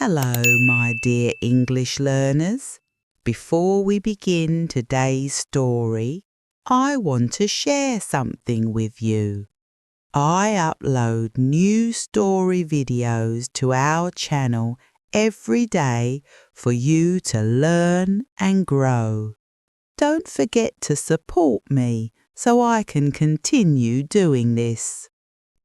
Hello, my dear English learners. Before we begin today's story, I want to share something with you. I upload new story videos to our channel every day for you to learn and grow. Don't forget to support me so I can continue doing this.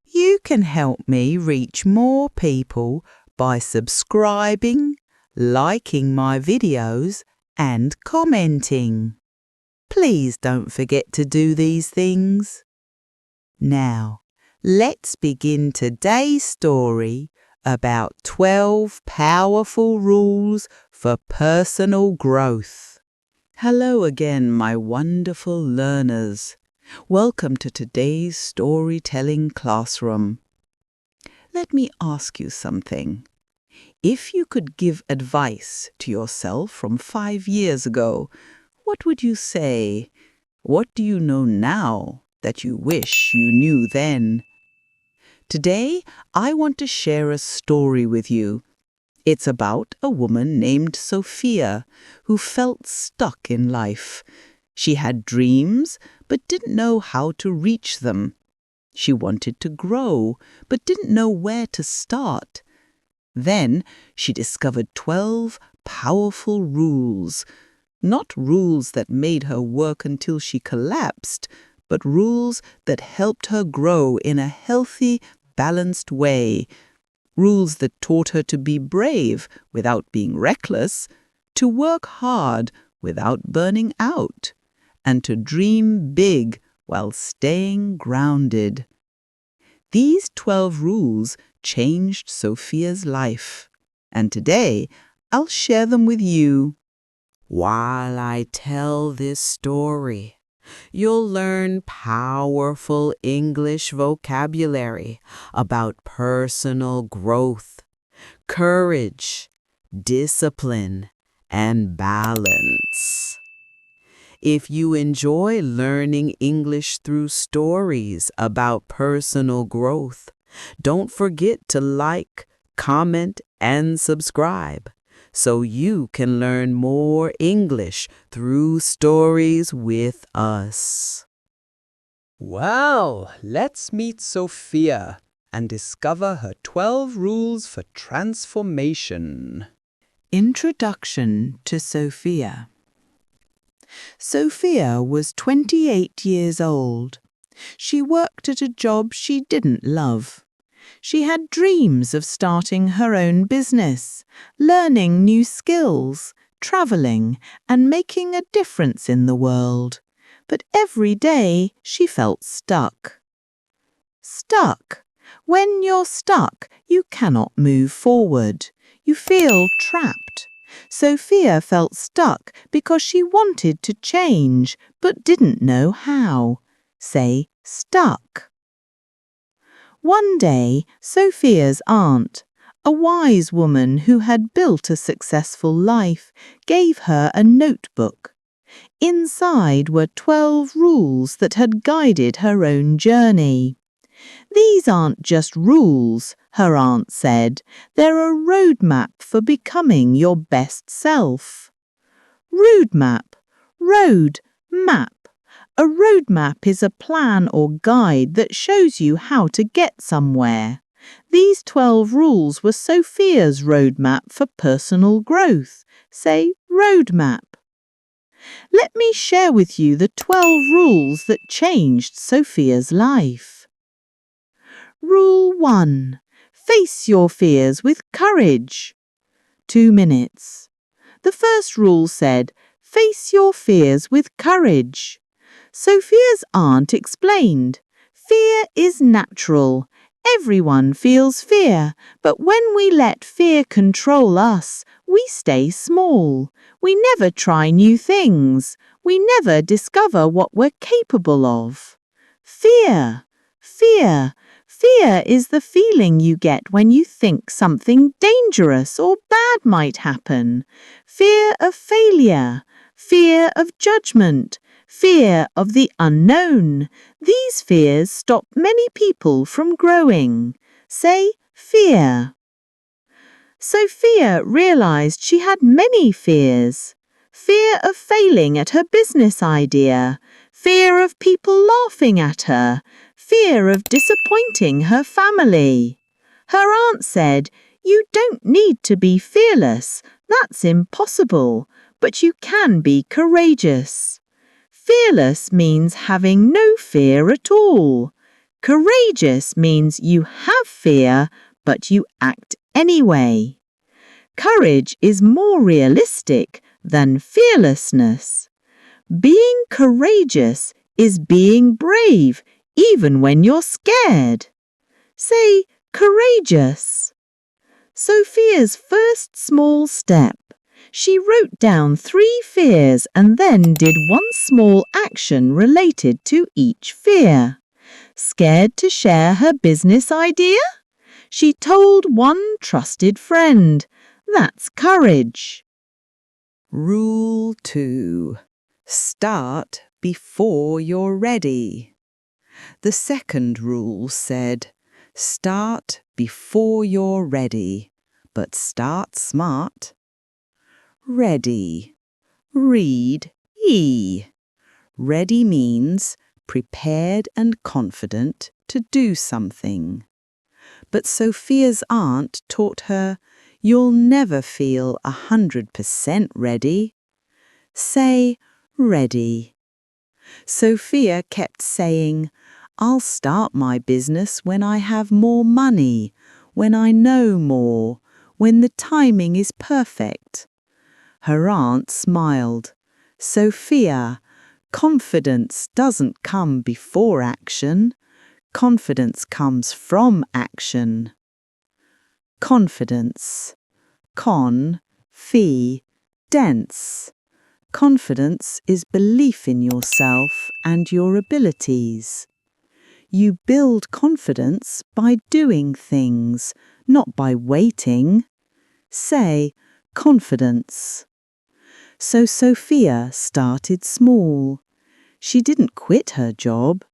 You can help me reach more people by subscribing, liking my videos, and commenting. Please don't forget to do these things. Now, let's begin today's story about 12 powerful rules for personal growth. Hello again, my wonderful learners. Welcome to today's storytelling classroom. Let me ask you something. If you could give advice to yourself from 5 years ago, what would you say? What do you know now that you wish you knew then? Today, I want to share a story with you. It's about a woman named Sofia who felt stuck in life. She had dreams, but didn't know how to reach them. She wanted to grow, but didn't know where to start. Then she discovered 12 powerful rules. Not rules that made her work until she collapsed, but rules that helped her grow in a healthy, balanced way. Rules that taught her to be brave without being reckless, to work hard without burning out, and to dream big while staying grounded. These 12 rules changed Sofia's life, and today I'll share them with you. While I tell this story, you'll learn powerful English vocabulary about personal growth, courage, discipline, and balance. If you enjoy learning English through stories about personal growth, don't forget to like, comment, and subscribe so you can learn more English through stories with us. Well, let's meet Sofia and discover her 12 rules for transformation. Introduction to Sofia. Sofia was 28 years old. She worked at a job she didn't love. She had dreams of starting her own business, learning new skills, traveling, and making a difference in the world. But every day she felt stuck. Stuck. When you're stuck, you cannot move forward. You feel trapped. Sofia felt stuck because she wanted to change but didn't know how. Say stuck. One day, Sofia's aunt, a wise woman who had built a successful life, gave her a notebook. Inside were 12 rules that had guided her own journey. These aren't just rules, her aunt said. They're a roadmap for becoming your best self. Roadmap, road, map. A roadmap is a plan or guide that shows you how to get somewhere. These 12 rules were Sofia's roadmap for personal growth. Say roadmap. Let me share with you the 12 rules that changed Sofia's life. Rule 1. Face your fears with courage. 2 minutes. The first rule said, face your fears with courage. Sofia's aunt explained, fear is natural. Everyone feels fear, but when we let fear control us, we stay small. We never try new things. We never discover what we're capable of. Fear, fear. Fear is the feeling you get when you think something dangerous or bad might happen. Fear of failure, fear of judgment, fear of the unknown. These fears stop many people from growing. Say fear. Sophia realized she had many fears. Fear of failing at her business idea, fear of people laughing at her, fear of disappointing her family. Her aunt said, "You don't need to be fearless, that's impossible, but you can be courageous." Fearless means having no fear at all. Courageous means you have fear, but you act anyway. Courage is more realistic than fearlessness. Being courageous is being brave even when you're scared. Say courageous. Sophia's first small step. She wrote down 3 fears and then did one small action related to each fear. Scared to share her business idea? She told one trusted friend. That's courage. Rule 2. Start before you're ready. The second rule said, start before you're ready, but start smart. Ready. Read E. Ready means prepared and confident to do something. But Sophia's aunt taught her, you'll never feel 100% ready. Say ready. Sophia kept saying, I'll start my business when I have more money, when I know more, when the timing is perfect. Her aunt smiled. Sophia, confidence doesn't come before action. Confidence comes from action. Confidence. Dense. Confidence is belief in yourself and your abilities. You build confidence by doing things, not by waiting. Say, confidence. So Sophia started small. She didn't quit her job.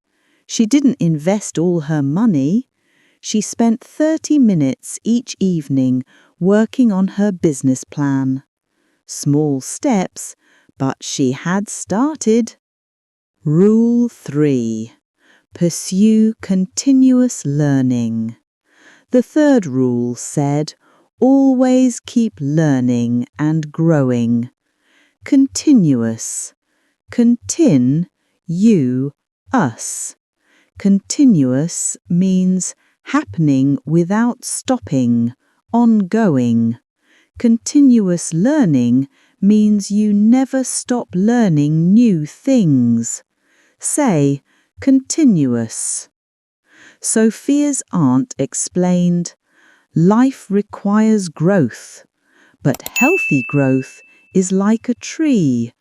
She didn't invest all her money. She spent 30 minutes each evening working on her business plan. Small steps, but she had started. Rule 3. Pursue continuous learning. The third rule said, always keep learning and growing. Continuous. Us. Continuous means happening without stopping, ongoing. Continuous learning means you never stop learning new things. Say, continuous. Sophia's aunt explained, life requires growth, but healthy growth is like a tree,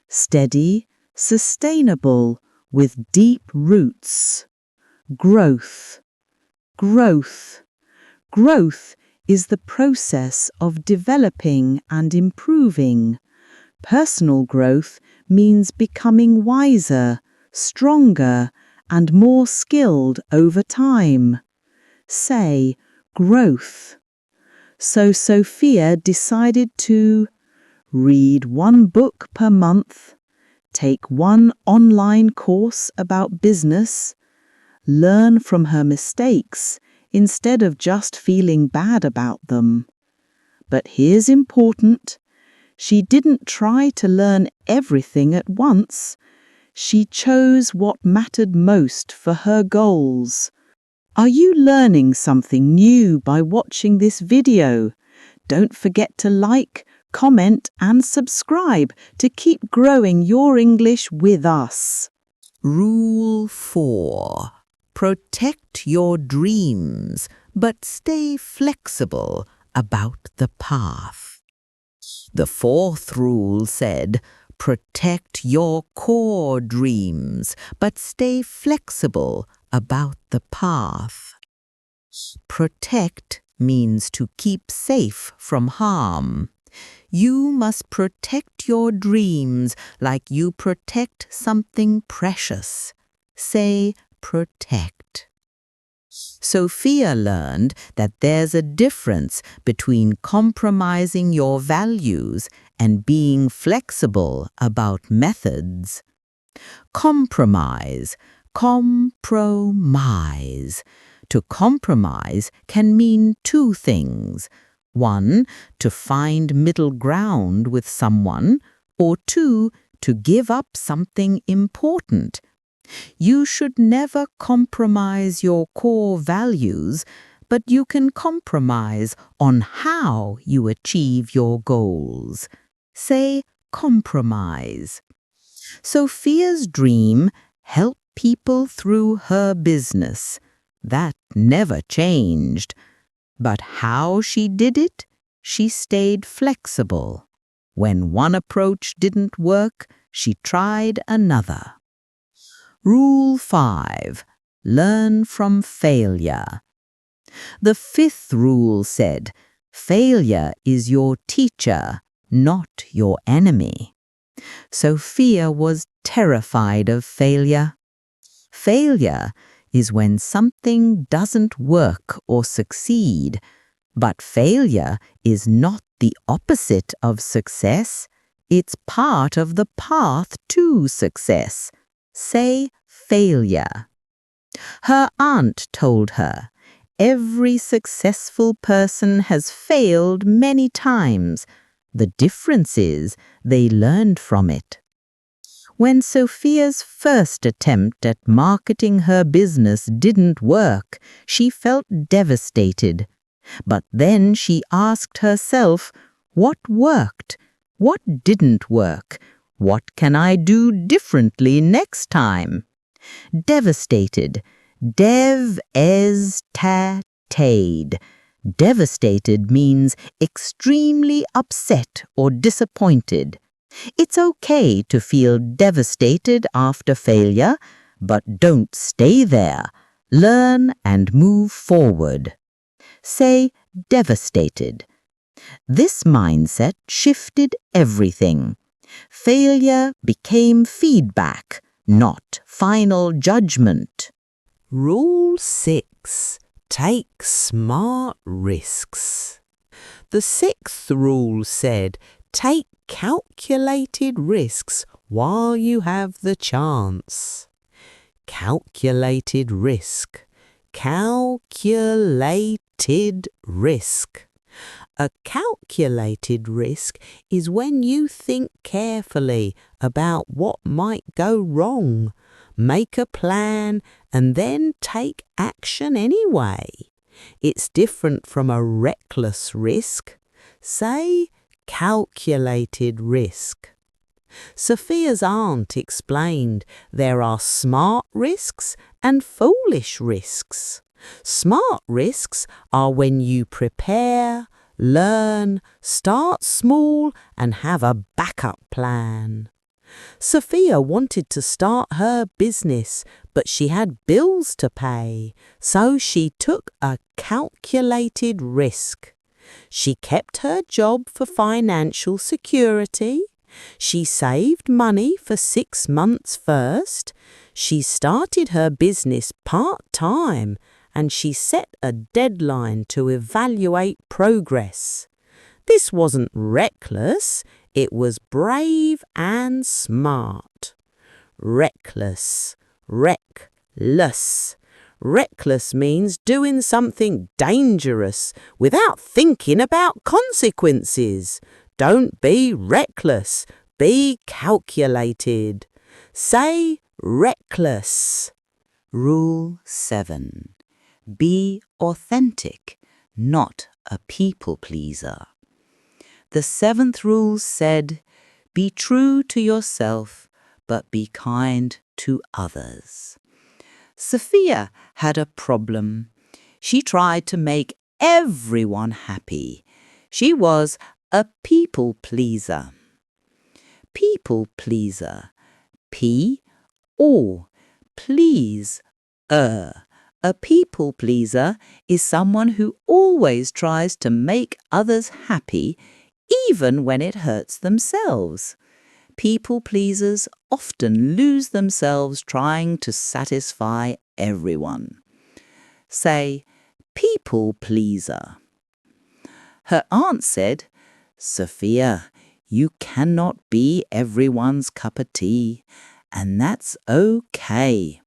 steady, sustainable, with deep roots. Growth. Growth is the process of developing and improving. Personal growth means becoming wiser, stronger, and more skilled over time. Say, growth. So Sophia decided to read 1 book per month, take 1 online course about business, learn from her mistakes instead of just feeling bad about them. But here's important. She didn't try to learn everything at once. She chose what mattered most for her goals. Are you learning something new by watching this video? Don't forget to like, comment, and subscribe to keep growing your English with us. Rule 4. Protect your dreams, but stay flexible about the path. The 4th rule said, protect your core dreams, but stay flexible about the path. Protect means to keep safe from harm. You must protect your dreams like you protect something precious. Say, protect. Sophia learned that there's a difference between compromising your values and being flexible about methods. Compromise. Compromise. To compromise can mean two things. One, to find middle ground with someone, or two, to give up something important. You should never compromise your core values, but you can compromise on how you achieve your goals. Say compromise. Sophia's dream: help people through her business. That never changed. But how she did it? She stayed flexible. When one approach didn't work, she tried another. Rule 5. Learn from failure. The 5th rule said, failure is your teacher, not your enemy. Sophia was terrified of failure. Failure is when something doesn't work or succeed, but failure is not the opposite of success. It's part of the path to success. Say failure. Her aunt told her, every successful person has failed many times. The difference is they learned from it. When Sophia's first attempt at marketing her business didn't work, she felt devastated. But then she asked herself, what worked? What didn't work? What can I do differently next time? Devastated. Dev-es-ta-tade. Devastated means extremely upset or disappointed. It's okay to feel devastated after failure, but don't stay there. Learn and move forward. Say devastated. This mindset shifted everything. Failure became feedback, not final judgment. Rule 6. Take smart risks. The 6th rule said, take calculated risks while you have the chance. Calculated risk. Calculated risk. A calculated risk is when you think carefully about what might go wrong, make a plan, and then take action anyway. It's different from a reckless risk. Say calculated risk. Sophia's aunt explained there are smart risks and foolish risks. Smart risks are when you prepare, learn, start small, and have a backup plan. Sophia wanted to start her business, but she had bills to pay, so she took a calculated risk. She kept her job for financial security. She saved money for 6 months first. She started her business part-time, and she set a deadline to evaluate progress. This wasn't reckless, it was brave and smart. Reckless, reckless. Reckless means doing something dangerous without thinking about consequences. Don't be reckless, be calculated. Say reckless. Rule 7. Be authentic, not a people pleaser. The 7th rule said, be true to yourself, but be kind to others. Sophia had a problem. She tried to make everyone happy. She was a people pleaser. People pleaser. P or please. A people pleaser is someone who always tries to make others happy, even when it hurts themselves. People pleasers often lose themselves trying to satisfy everyone. Say, people pleaser. Her aunt said, Sophia, you cannot be everyone's cup of tea, and that's okay.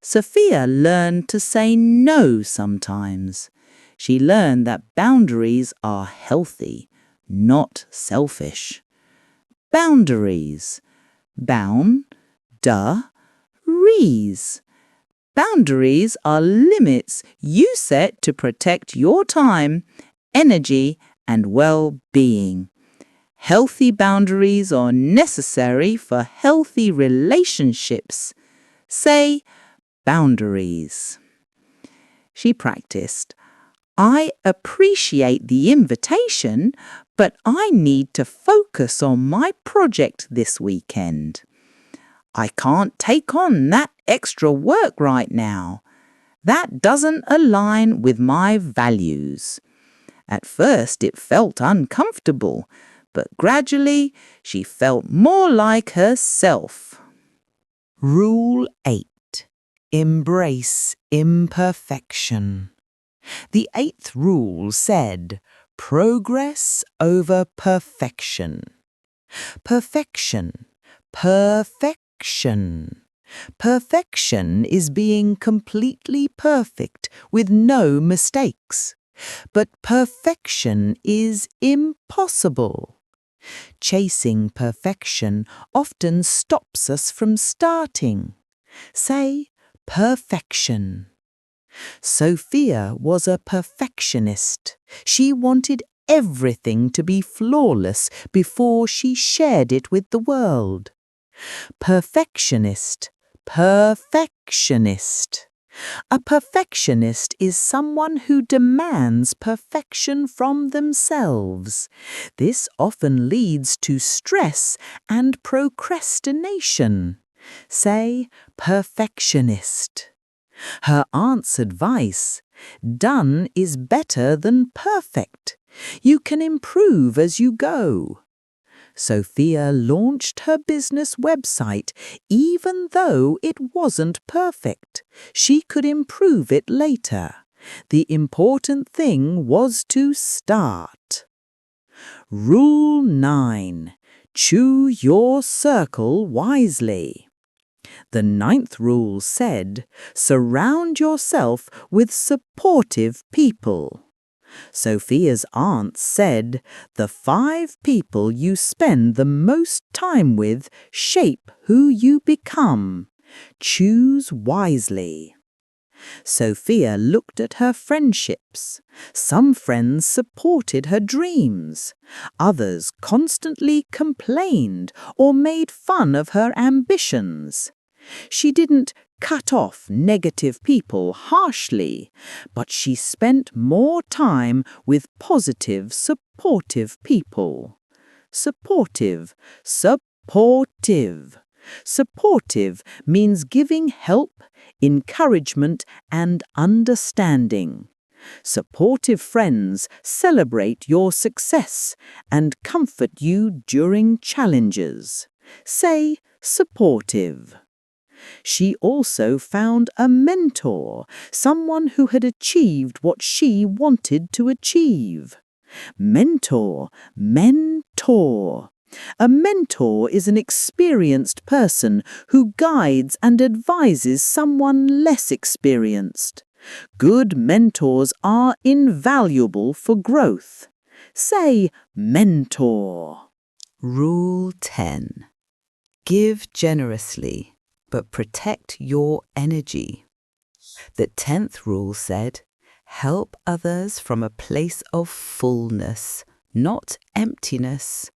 Sophia learned to say no sometimes. She learned that boundaries are healthy, not selfish. Boundaries. Rees. Boundaries are limits you set to protect your time, energy, and well-being. Healthy boundaries are necessary for healthy relationships. Say, boundaries. She practiced, I appreciate the invitation, but I need to focus on my project this weekend. I can't take on that extra work right now. That doesn't align with my values. At first it felt uncomfortable, but gradually she felt more like herself. Rule 8. Embrace imperfection. The 8th rule said, progress over perfection. Perfection. Perfection is being completely perfect with no mistakes. But perfection is impossible. Chasing perfection often stops us from starting. Say, perfection. Sophia was a perfectionist. She wanted everything to be flawless before she shared it with the world. Perfectionist. A perfectionist is someone who demands perfection from themselves. This often leads to stress and procrastination. Say, perfectionist. Her aunt's advice, done is better than perfect. You can improve as you go. Sophia launched her business website even though it wasn't perfect. She could improve it later. The important thing was to start. Rule 9. Choose your circle wisely. The 9th rule said, surround yourself with supportive people. Sophia's aunt said, the 5 people you spend the most time with shape who you become. Choose wisely. Sophia looked at her friendships. Some friends supported her dreams. Others constantly complained or made fun of her ambitions. She didn't cut off negative people harshly, but she spent more time with positive, supportive people. Supportive. Supportive means giving help, encouragement, and understanding. Supportive friends celebrate your success and comfort you during challenges. Say, supportive. She also found a mentor, someone who had achieved what she wanted to achieve. Mentor. A mentor is an experienced person who guides and advises someone less experienced. Good mentors are invaluable for growth. Say, mentor. Rule 10. Give generously, but protect your energy. The 10th rule said, help others from a place of fullness, not emptiness.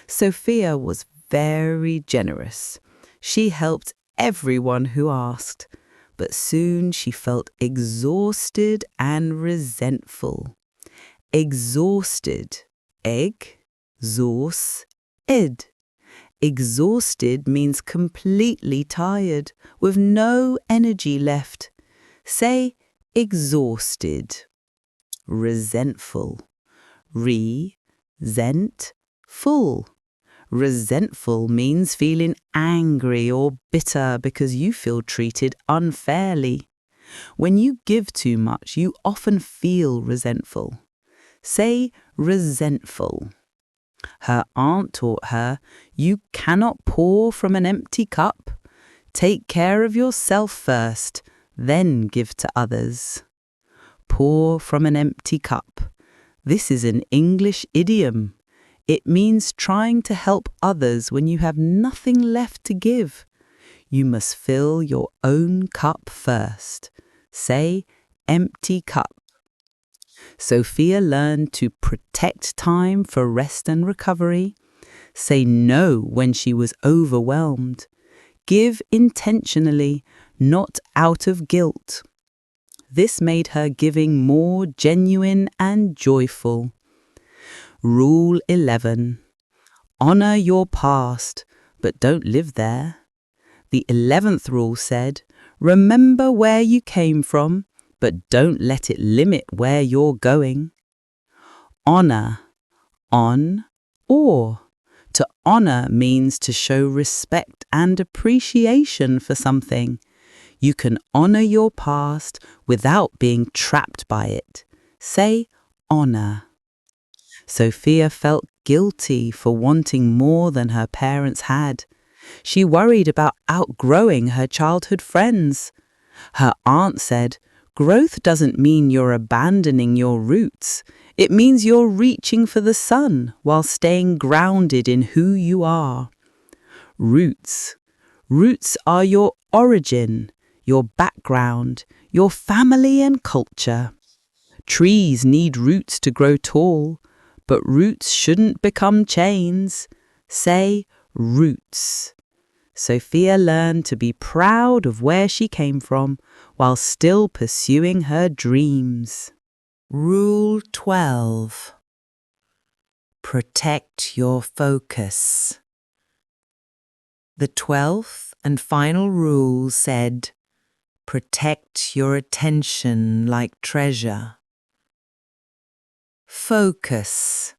Sophia was very generous. She helped everyone who asked, but soon she felt exhausted and resentful. Exhausted. Exhausted. Exhausted means completely tired, with no energy left. Say, exhausted. Resentful. Resentful. Resentful means feeling angry or bitter because you feel treated unfairly. When you give too much, you often feel resentful. Say resentful. Her aunt taught her, you cannot pour from an empty cup. Take care of yourself first, then give to others. Pour from an empty cup. This is an English idiom. It means trying to help others when you have nothing left to give. You must fill your own cup first. Say, empty cup. Sophia learned to protect time for rest and recovery. Say no when she was overwhelmed. Give intentionally, not out of guilt. This made her giving more genuine and joyful. Rule 11. Honor your past, but don't live there. The 11th rule said, remember where you came from, but don't let it limit where you're going. Honor. On or. To honor means to show respect and appreciation for something. You can honor your past without being trapped by it. Say honor. Sophia felt guilty for wanting more than her parents had. She worried about outgrowing her childhood friends. Her aunt said, growth doesn't mean you're abandoning your roots. It means you're reaching for the sun while staying grounded in who you are. Roots. Roots are your origin, your background, your family and culture. Trees need roots to grow tall, but roots shouldn't become chains. Say roots. Sophia learned to be proud of where she came from while still pursuing her dreams. Rule 12. Protect your focus. The 12th and final rule said, protect your attention like treasure. Focus.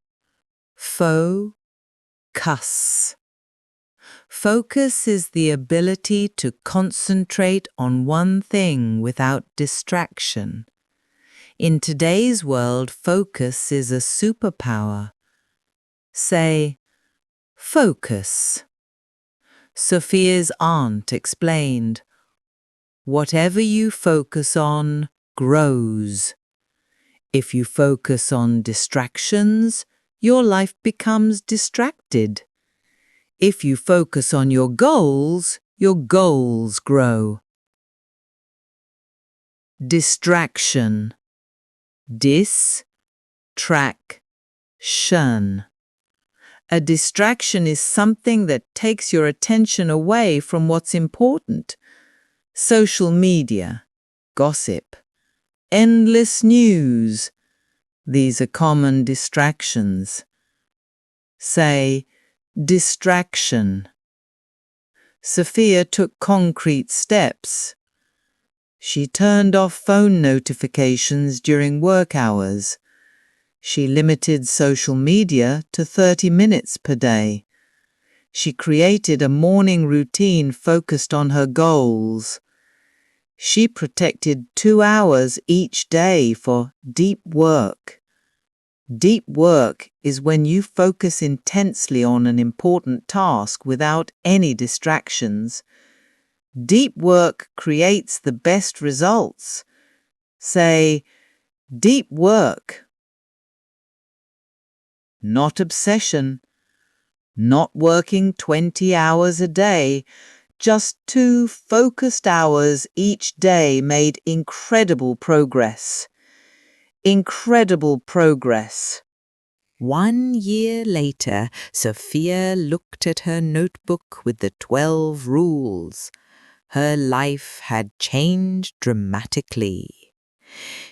Focus. Focus is the ability to concentrate on one thing without distraction. In today's world, focus is a superpower. Say, focus. Sophia's aunt explained, whatever you focus on grows. If you focus on distractions, your life becomes distracted. If you focus on your goals grow. Distraction. Distraction. A distraction is something that takes your attention away from what's important. Social media, gossip, endless news. These are common distractions. Say, distraction. Sophia took concrete steps. She turned off phone notifications during work hours. She limited social media to 30 minutes per day. She created a morning routine focused on her goals. She protected 2 hours each day for deep work. Deep work is when you focus intensely on an important task without any distractions. Deep work creates the best results. Say, deep work. Not obsession. Not working 20 hours a day. Just 2 focused hours each day made incredible progress. Incredible progress. 1 year later, Sophia looked at her notebook with the 12 rules. Her life had changed dramatically.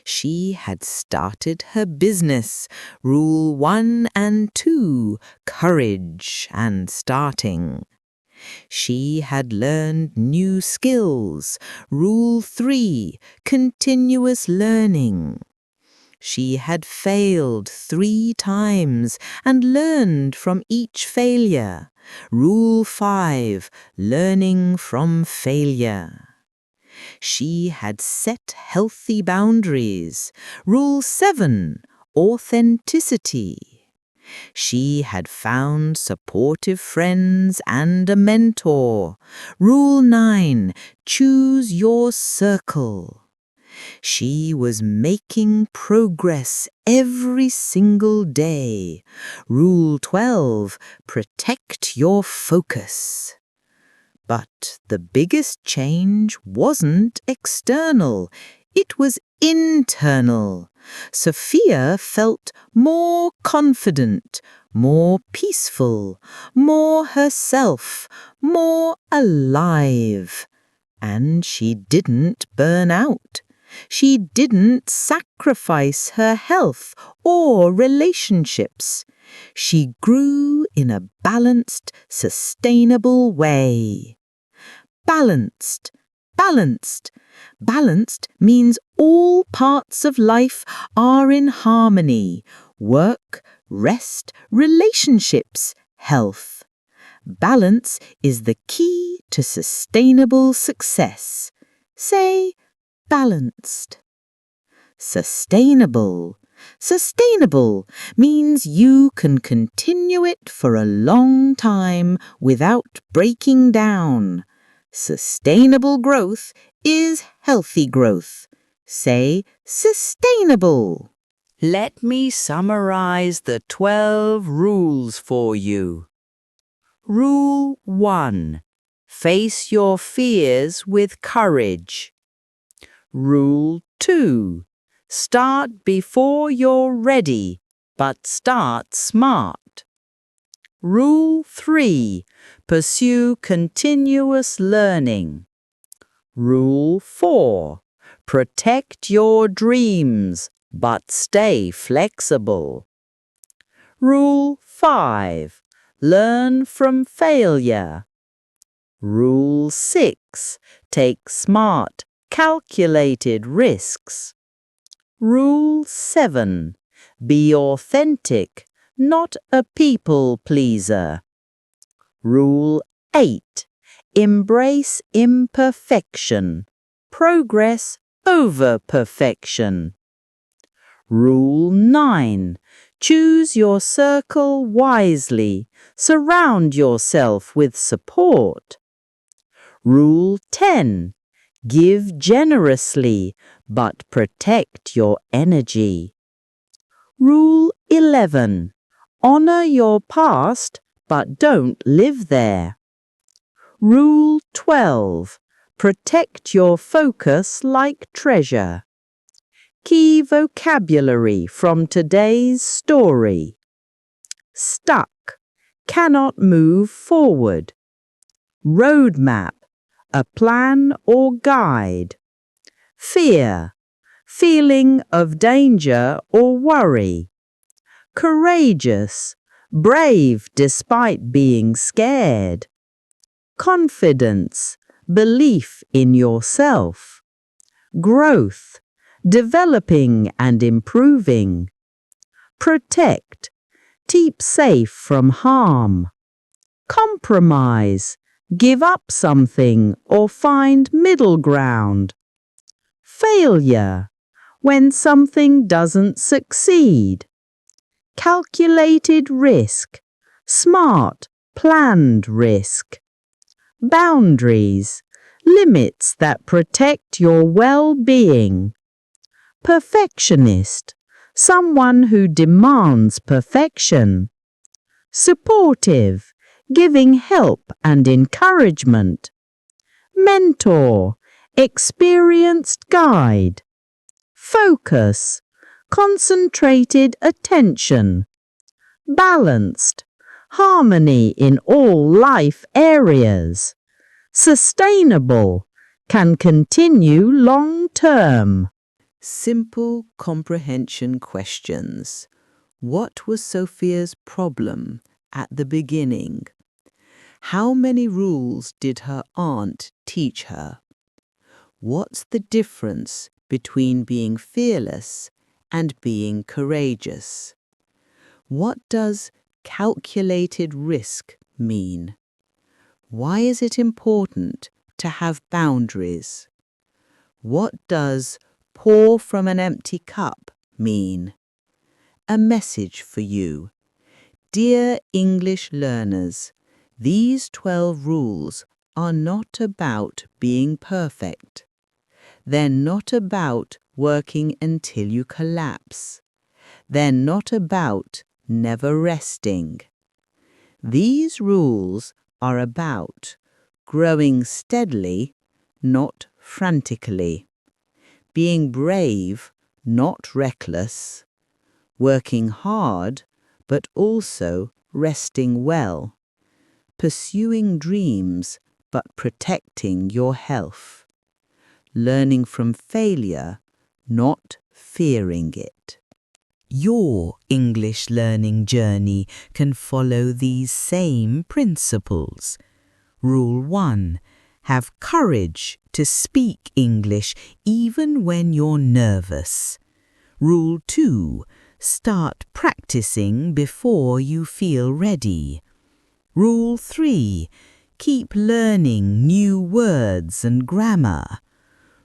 She had started her business, Rule 1 and 2, courage and starting. She had learned new skills, Rule 3, continuous learning. She had failed 3 times and learned from each failure. Rule 5, learning from failure. She had set healthy boundaries. Rule 7, authenticity. She had found supportive friends and a mentor. Rule 9, choose your circle. She was making progress every single day. Rule 12, protect your focus. But the biggest change wasn't external. It was internal. Sophia felt more confident, more peaceful, more herself, more alive. And she didn't burn out. She didn't sacrifice her health or relationships. She grew in a balanced, sustainable way. Balanced, balanced. Balanced means all parts of life are in harmony. Work, rest, relationships, health. Balance is the key to sustainable success. Say, balanced. Sustainable. Sustainable means you can continue it for a long time without breaking down. Sustainable growth is healthy growth. Say sustainable. Let me summarize the 12 rules for you. Rule 1. Face your fears with courage. Rule 2. Start before you're ready, but start smart. Rule 3. Pursue continuous learning. Rule 4. Protect your dreams, but stay flexible. Rule 5. Learn from failure. Rule 6. Take smart, calculated risks. Rule 7. Be authentic, not a people pleaser. Rule 8. Embrace imperfection. Progress over perfection. Rule 9. Choose your circle wisely. Surround yourself with support. Rule 10. Give generously, but protect your energy. Rule 11. Honor your past, but don't live there. Rule 12. Protect your focus like treasure. Key vocabulary from today's story. Stuck. Cannot move forward. Roadmap. A plan or guide. Fear. Feeling of danger or worry. Courageous. Brave despite being scared. Confidence. Belief in yourself. Growth. Developing and improving. Protect. Keep safe from harm. Compromise. Give up something or find middle ground. Failure. When something doesn't succeed. Calculated risk. Smart, planned risk. Boundaries. Limits that protect your well-being. Perfectionist. Someone who demands perfection. Supportive. Giving help and encouragement. Mentor. Experienced guide. Focus. Concentrated attention. Balanced. Harmony in all life areas. Sustainable. Can continue long term. Simple comprehension questions. What was Sophia's problem at the beginning? How many rules did her aunt teach her? What's the difference between being fearless and being courageous? What does calculated risk mean? Why is it important to have boundaries? What does pour from an empty cup mean? A message for you. Dear English learners, these 12 rules are not about being perfect. They're not about working until you collapse. They're not about never resting. These rules are about growing steadily, not frantically, being brave, not reckless, working hard, but also resting well, pursuing dreams, but protecting your health, learning from failure, not fearing it. Your English learning journey can follow these same principles. Rule 1. Have courage to speak English even when you're nervous. Rule 2. Start practicing before you feel ready. Rule 3. Keep learning new words and grammar.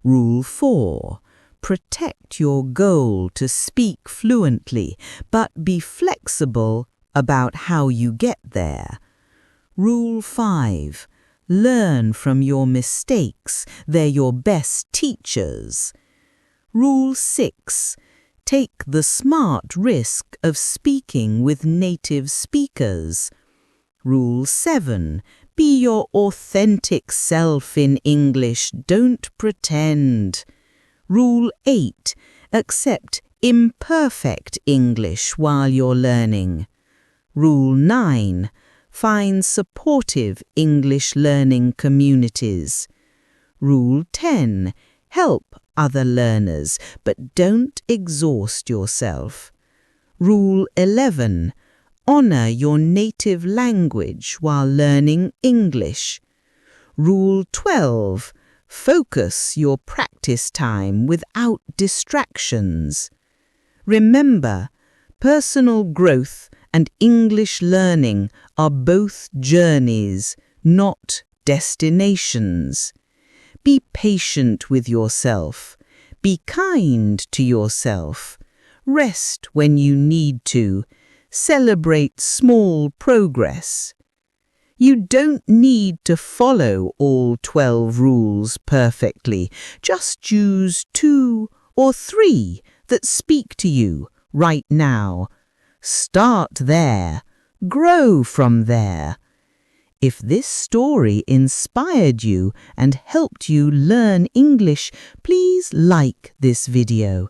Rule 4. Protect your goal to speak fluently, but be flexible about how you get there. Rule 5. Learn from your mistakes. They're your best teachers. Rule 6. Take the smart risk of speaking with native speakers. Rule 7. Be your authentic self in English. Don't pretend. Rule 8. Accept imperfect English while you're learning. Rule 9. Find supportive English learning communities. Rule 10. Help other learners, but don't exhaust yourself. Rule 11. Honor your native language while learning English. Rule 12. Focus your practice time without distractions. Remember, personal growth and English learning are both journeys, not destinations. Be patient with yourself. Be kind to yourself. Rest when you need to. Celebrate small progress. You don't need to follow all 12 rules perfectly. Just choose 2 or 3 that speak to you right now. Start there. Grow from there. If this story inspired you and helped you learn English, please like this video.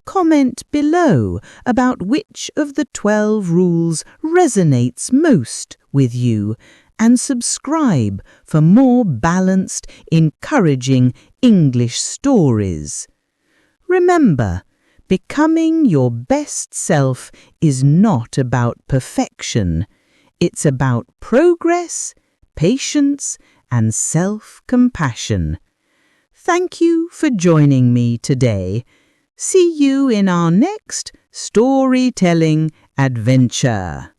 Comment below about which of the 12 rules resonates most with you, and subscribe for more balanced, encouraging English stories. Remember, becoming your best self is not about perfection. It's about progress, patience, and self-compassion. Thank you for joining me today. See you in our next storytelling adventure.